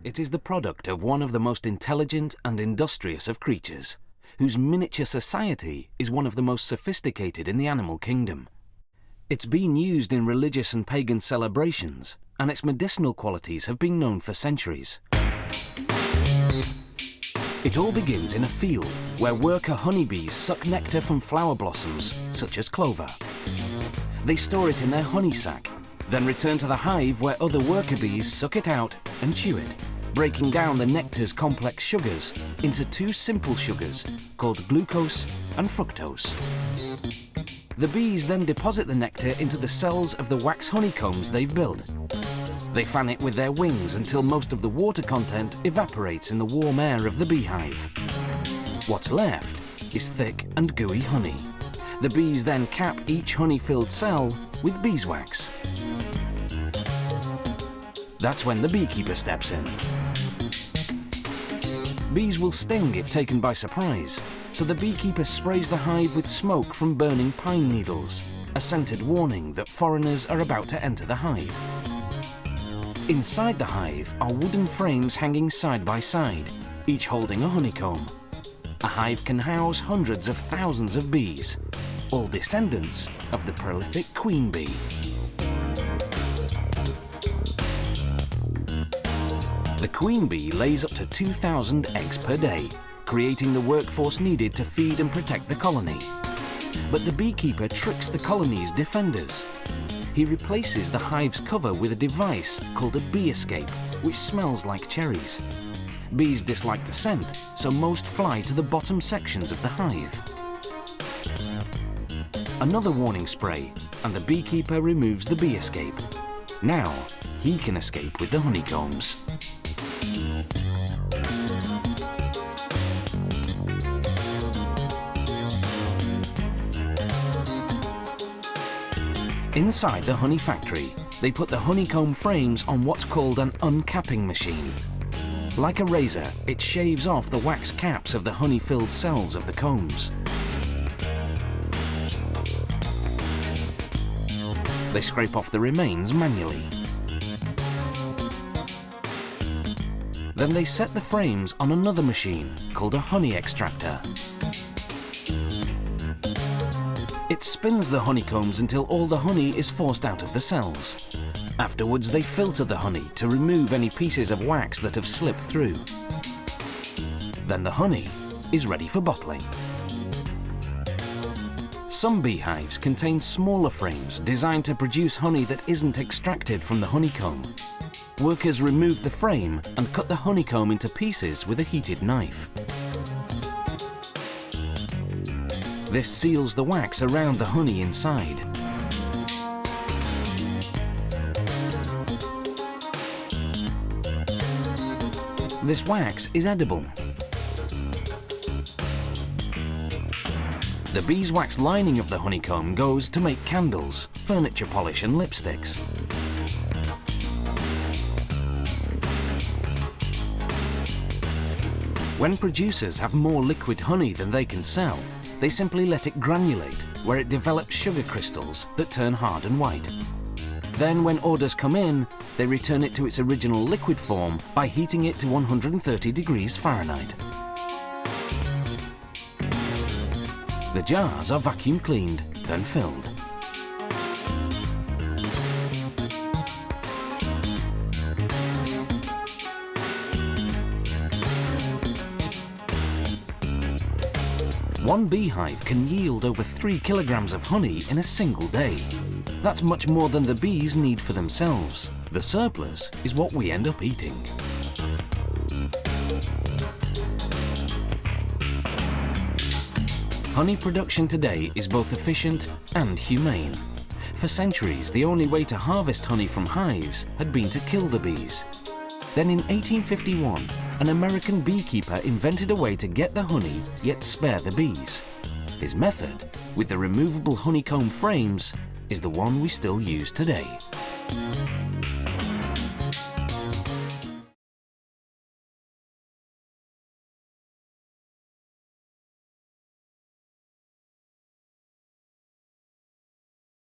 It is the product of one of the most intelligent and industrious of creatures, whose miniature society is one of the most sophisticated in the animal kingdom. It's been used in religious and pagan celebrations, and its medicinal qualities have been known for centuries. It all begins in a field where worker honeybees suck nectar from flower blossoms, such as clover. They store it in their honey sac, then return to the hive where other worker bees suck it out and chew it, breaking down the nectar's complex sugars into two simple sugars called glucose and fructose. The bees then deposit the nectar into the cells of the wax honeycombs they've built. They fan it with their wings until most of the water content evaporates in the warm air of the beehive. What's left is thick and gooey honey. The bees then cap each honey-filled cell with beeswax. That's when the beekeeper steps in. Bees will sting if taken by surprise, so the beekeeper sprays the hive with smoke from burning pine needles, a scented warning that foreigners are about to enter the hive. Inside the hive are wooden frames hanging side by side, each holding a honeycomb. A hive can house hundreds of thousands of bees, all descendants of the prolific queen bee. The queen bee lays up to 2,000 eggs per day, creating the workforce needed to feed and protect the colony. But the beekeeper tricks the colony's defenders. He replaces the hive's cover with a device called a bee escape, which smells like cherries. Bees dislike the scent, so most fly to the bottom sections of the hive. Another warning spray, and the beekeeper removes the bee escape. Now, he can escape with the honeycombs. Inside the honey factory, they put the honeycomb frames on what's called an uncapping machine. Like a razor, it shaves off the wax caps of the honey-filled cells of the combs. They scrape off the remains manually. Then they set the frames on another machine called a honey extractor. It spins the honeycombs until all the honey is forced out of the cells. Afterwards, they filter the honey to remove any pieces of wax that have slipped through. Then the honey is ready for bottling. Some beehives contain smaller frames designed to produce honey that isn't extracted from the honeycomb. Workers remove the frame and cut the honeycomb into pieces with a heated knife. This seals the wax around the honey inside. This wax is edible. The beeswax lining of the honeycomb goes to make candles, furniture polish and lipsticks. When producers have more liquid honey than they can sell, they simply let it granulate, where it develops sugar crystals that turn hard and white. Then, when orders come in, they return it to its original liquid form by heating it to 130 degrees Fahrenheit. The jars are vacuum cleaned, then filled. One beehive can yield over 3 kilograms of honey in a single day. That's much more than the bees need for themselves. The surplus is what we end up eating. Honey production today is both efficient and humane. For centuries, the only way to harvest honey from hives had been to kill the bees. Then in 1851, an American beekeeper invented a way to get the honey, yet spare the bees. His method, with the removable honeycomb frames, is the one we still use today.